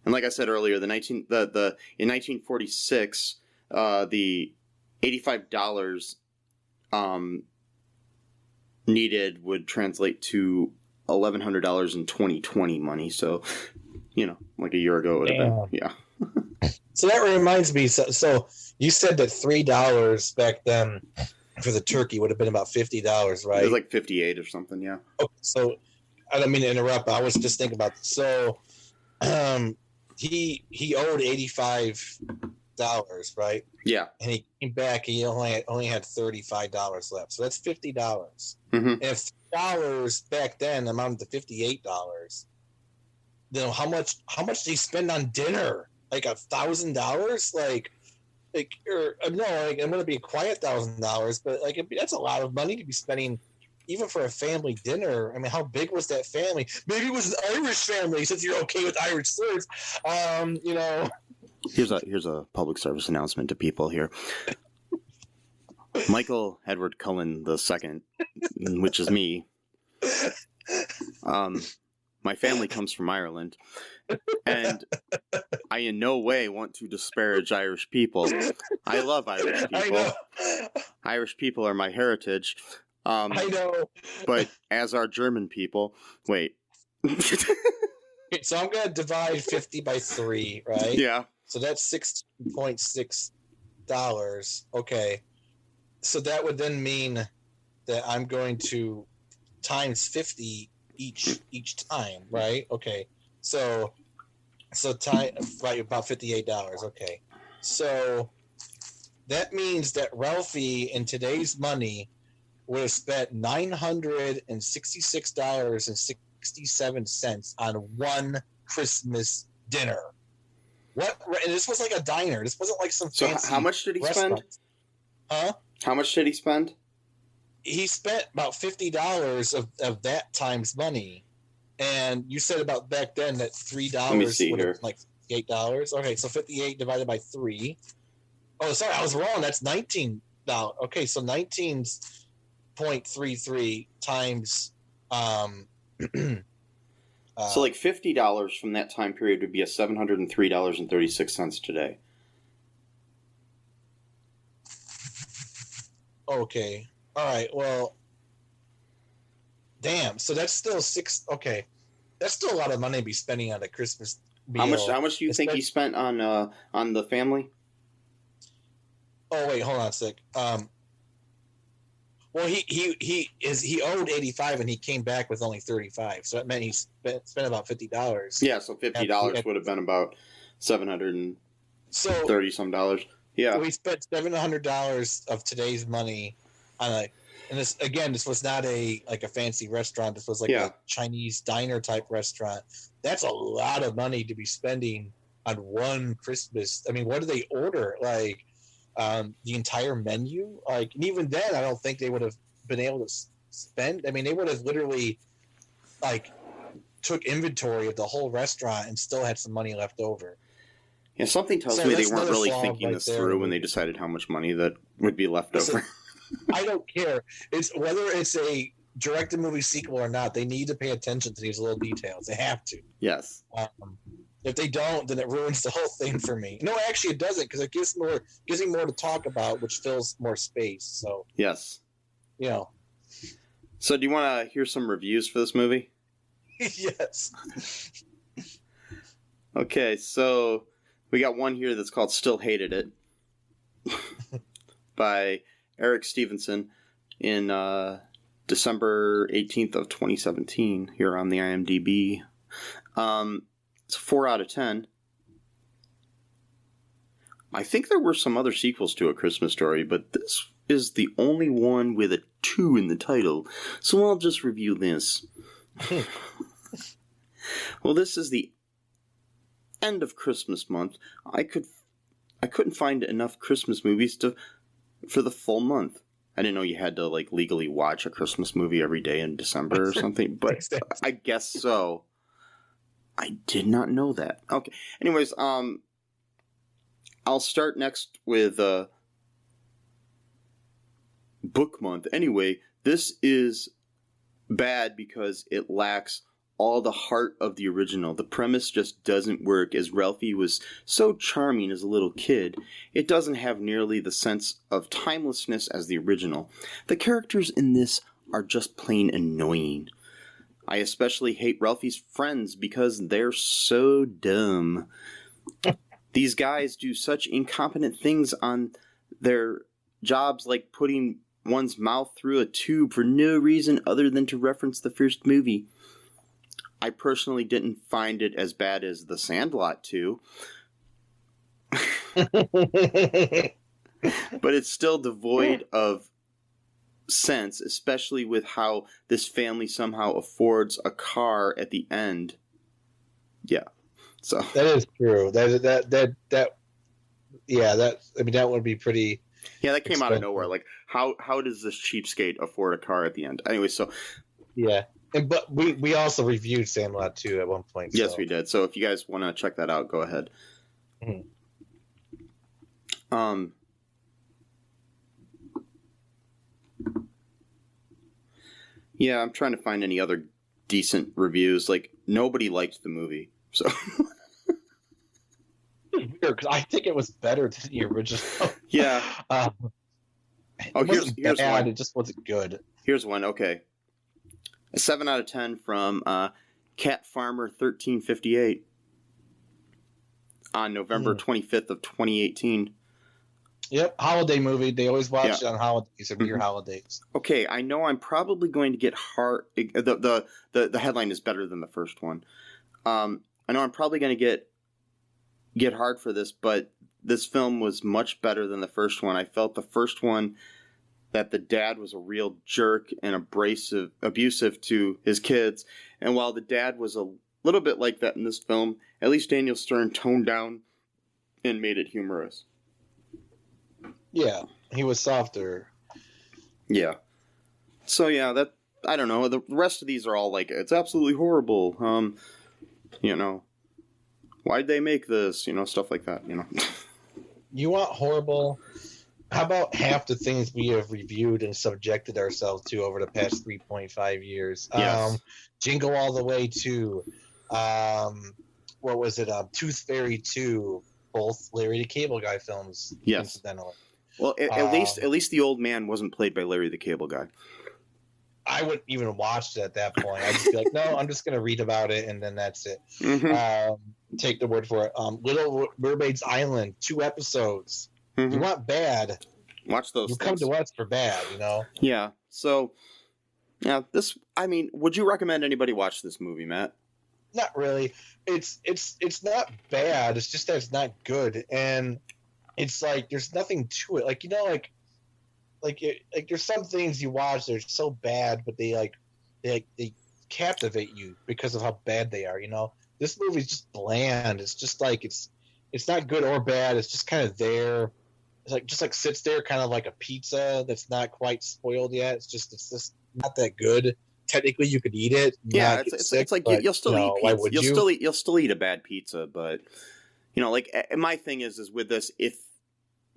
like I said earlier, in 1946, the $85 needed would translate to $1,100 in 2020 money. So, like a year ago it would have been. Yeah. So that reminds me. So you said that $3 back then for the turkey would have been about $50, right? It was like 58 or something. Yeah. Okay, so I don't mean to interrupt, but I was just thinking about this. So he owed $85, right? Yeah. And he came back. He only had $35 left. So that's $50. Mm-hmm. And if $3 back then amounted to $58, then how much did he spend on dinner? Like $1,000? Like no, like I'm gonna be a quiet $1,000, but like that's a lot of money to be spending, even for a family dinner. I mean, how big was that family? Maybe it was an Irish family, since you're okay with Irish slurs. You know. Here's a public service announcement to people here. Michael Edward Cullen II, which is me. My family comes from Ireland, and I in no way want to disparage Irish people. I love Irish people. I know. Irish people are my heritage. I know. But as are German people. Wait. So I'm going to divide 50 by 3, right? Yeah. So that's $16.6. Okay. So that would then mean that I'm going to times 50 each time, right? Okay. So time, right, about $58. Okay. So that means that Ralphie, in today's money, would have spent $966.67 on one Christmas dinner. What? And this was like a diner. This wasn't like some fancy. So how much did he restaurant. spend? Huh? How much did he spend? He spent about $50 of that times money. And you said about back then that $3 would have like $8. Okay, so 58 divided by 3. Oh, sorry, I was wrong. That's $19. Okay, so 19.33 times. So like $50 from that time period would be a $703.36 today. Okay. All right. Well, damn. So that's still okay. That's still a lot of money to be spending on a Christmas meal. How much do you think he spent on the family? Oh wait, hold on a sec. Well, he owed 85 and he came back with only 35, so that meant he spent about $50. Yeah, so $50 would have been about $730 some dollars. Yeah, so we spent $700 of today's money on and this was not a fancy restaurant. This was like a Chinese diner type restaurant. That's a lot of money to be spending on one Christmas. I mean, what do they order? Like the entire menu? Like, and even then, I don't think they would have been able to spend. I mean, they would have literally took inventory of the whole restaurant and still had some money left over. Yeah, something tells me they weren't really thinking this through when they decided how much money that would be left over. I don't care. It's whether it's a directed movie sequel or not. They need to pay attention to these little details. They have to. Yes. If they don't, then it ruins the whole thing for me. No, actually, it doesn't, because it gives me more to talk about, which fills more space. So yes. You know. So, do you want to hear some reviews for this movie? Yes. Okay, so we got one here that's called "Still Hated It" by Eric Stevenson in December 18th of 2017 here on the IMDb. It's a 4 out of 10. I think there were some other sequels to A Christmas Story, but this is the only one with a 2 in the title, so I'll just review this. Well, this is the end of Christmas month. I couldn't find enough Christmas movies for the full month. I didn't know you had to legally watch a Christmas movie every day in December or something, but I guess so. I did not know that. Okay. Anyways, I'll start next with book month. Anyway, this is bad because it lacks all the heart of the original. The premise just doesn't work, as Ralphie was so charming as a little kid. It doesn't have nearly the sense of timelessness as the original. The characters in this are just plain annoying. I especially hate Ralphie's friends because they're so dumb. these guys do such incompetent things on their jobs, like putting one's mouth through a tube for no reason other than to reference the first movie. I personally didn't find it as bad as The Sandlot 2. But it's still devoid of sense, especially with how this family somehow affords a car at the end. Yeah. So that is true. That would be pretty. Yeah, that came expensive. out of nowhere. Like, how does this cheapskate afford a car at the end? Anyway, so yeah, but we also reviewed Sandlot 2 at one point. Yes, we did. So if you guys want to check that out, go ahead. Mm-hmm. Yeah, I'm trying to find any other decent reviews. Like, nobody liked the movie, so. Weird, because I think it was better than the original. Yeah. Here's bad, one. It just wasn't good. Here's one. Okay, a 7 out of 10 from Cat Farmer 1358 on November 25th of 2018. Yep, holiday movie. They always watch it on holidays or near holidays. Okay, I know I'm probably going to get hard. The headline is better than the first one. I know I'm probably going to get hard for this, but this film was much better than the first one. I felt the first one that the dad was a real jerk and abusive to his kids, and while the dad was a little bit like that in this film, at least Daniel Stern toned down and made it humorous. Yeah, he was softer. Yeah. So yeah, that I don't know. The rest of these are all like, it's absolutely horrible. You know, why'd they make this? You know, stuff like that. You know. You want horrible? How about half the things we have reviewed and subjected ourselves to over the past 3.5 years? Yes. Jingle All the Way 2. What was it? Tooth Fairy 2. Both Larry the Cable Guy films. Yes. Incidentally. Well, at least the old man wasn't played by Larry the Cable Guy. I wouldn't even watch it at that point. I'd just be like, no, I'm just going to read about it, and then that's it. Mm-hmm. Take the word for it. Little Mermaid's Island, 2 episodes. Mm-hmm. You want bad? Watch those. You come to us for bad, you know? Yeah. So, yeah, would you recommend anybody watch this movie, Matt? Not really. It's not bad. It's just that it's not good, and it's like there's nothing to it. Like, you know, like there's some things you watch that are so bad, but they captivate you because of how bad they are. You know, this movie's just bland. It's just like it's not good or bad. It's just kind of there. It's just sits there, kind of like a pizza that's not quite spoiled yet. It's just not that good. Technically, you could eat it. Yeah, it's like you'll still eat pizza. You'll still eat a bad pizza, but you know, like my thing is with this, if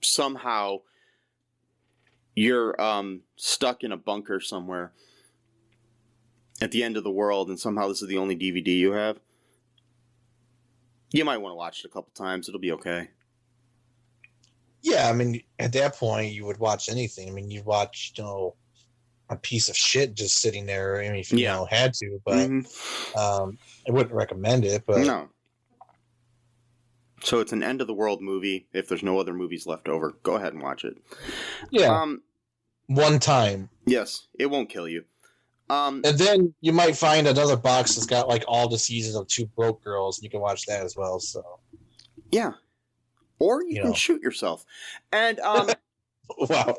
somehow you're stuck in a bunker somewhere at the end of the world, and somehow this is the only DVD you have, you might want to watch it a couple times. It'll be okay. Yeah, I mean, at that point, you would watch anything. I mean, you'd watch, you know, a piece of shit just sitting there. I mean, if you had to, but I wouldn't recommend it. But no. So it's an end of the world movie. If there's no other movies left over, go ahead and watch it. Yeah. One time. Yes, it won't kill you. And then you might find another box that's got like all the seasons of Two Broke Girls, and you can watch that as well. So. Yeah. Or you can shoot yourself. And wow.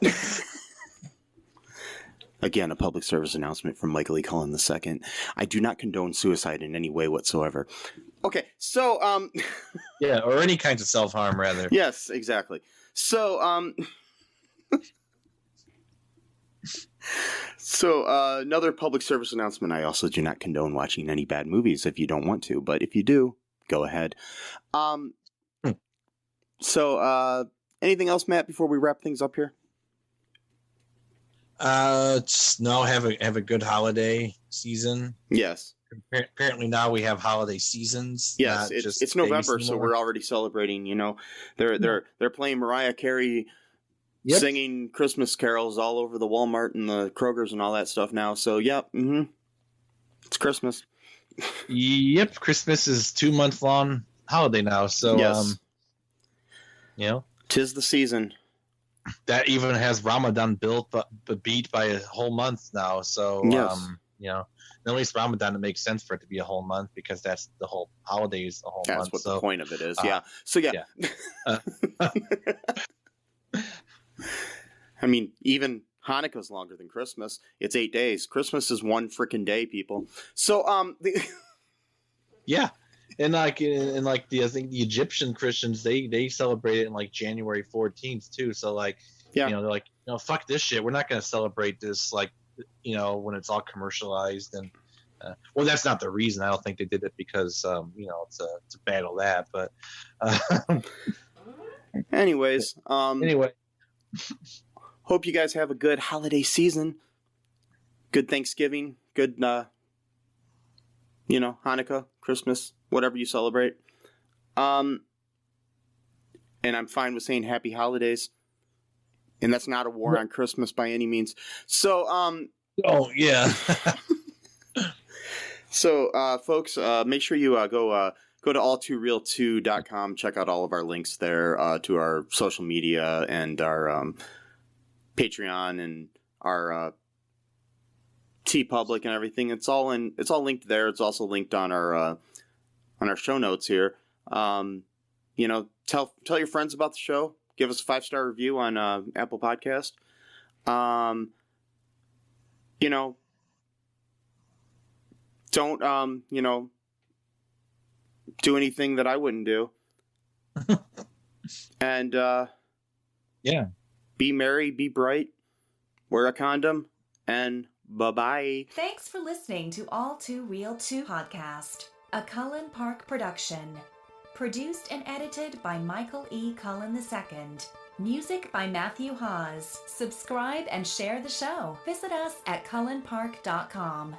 Again, a public service announcement from Michael E. Cullen II. I do not condone suicide in any way whatsoever. Okay, so yeah, or any kinds of self-harm, rather. Yes, exactly. So another public service announcement. I also do not condone watching any bad movies if you don't want to, but if you do, go ahead. So anything else, Matt, before we wrap things up here? Have a good holiday season. Yes. Apparently now we have holiday seasons. Yes, it's November, so we're already celebrating. You know, they're playing Mariah Carey, singing Christmas carols all over the Walmart and the Kroger's and all that stuff now. So it's Christmas. Yep, Christmas is 2 month long holiday now. So yes. You know, 'tis the season. That even has Ramadan beat by a whole month now. So, Yes. you know, at least Ramadan, it makes sense for it to be a whole month because that's the whole holidays, a whole month. That's what the point of it is. Yeah. So, yeah. I mean, even Hanukkah's longer than Christmas. It's 8 days. Christmas is one freaking day, people. So, yeah. And I think the Egyptian Christians, they celebrate it in like January 14th too. So like, yeah. You know, they're like, no, fuck this shit. We're not going to celebrate this like, you know, when it's all commercialized. And well, that's not the reason. I don't think they did it because you know, it's a battle that. But anyways, anyway, hope you guys have a good holiday season. Good Thanksgiving. Good, you know, Hanukkah, Christmas, whatever you celebrate. And I'm fine with saying happy holidays. And that's not a war on Christmas by any means. So, oh yeah. So, folks, make sure you go to all2reeltoo.com. Check out all of our links there to our social media and our Patreon and our TeePublic and everything. It's all linked there. It's also linked on our show notes here. You know, tell your friends about the show. Give us a 5-star review on Apple Podcast. You know, don't you know, do anything that I wouldn't do. And yeah. Be merry, be bright, wear a condom, and bye-bye. Thanks for listening to All2ReelToo podcast, a Cullen Park production. Produced and edited by Michael E. Cullen II. Music by Matthew Hawes. Subscribe and share the show. Visit us at cullenpark.com.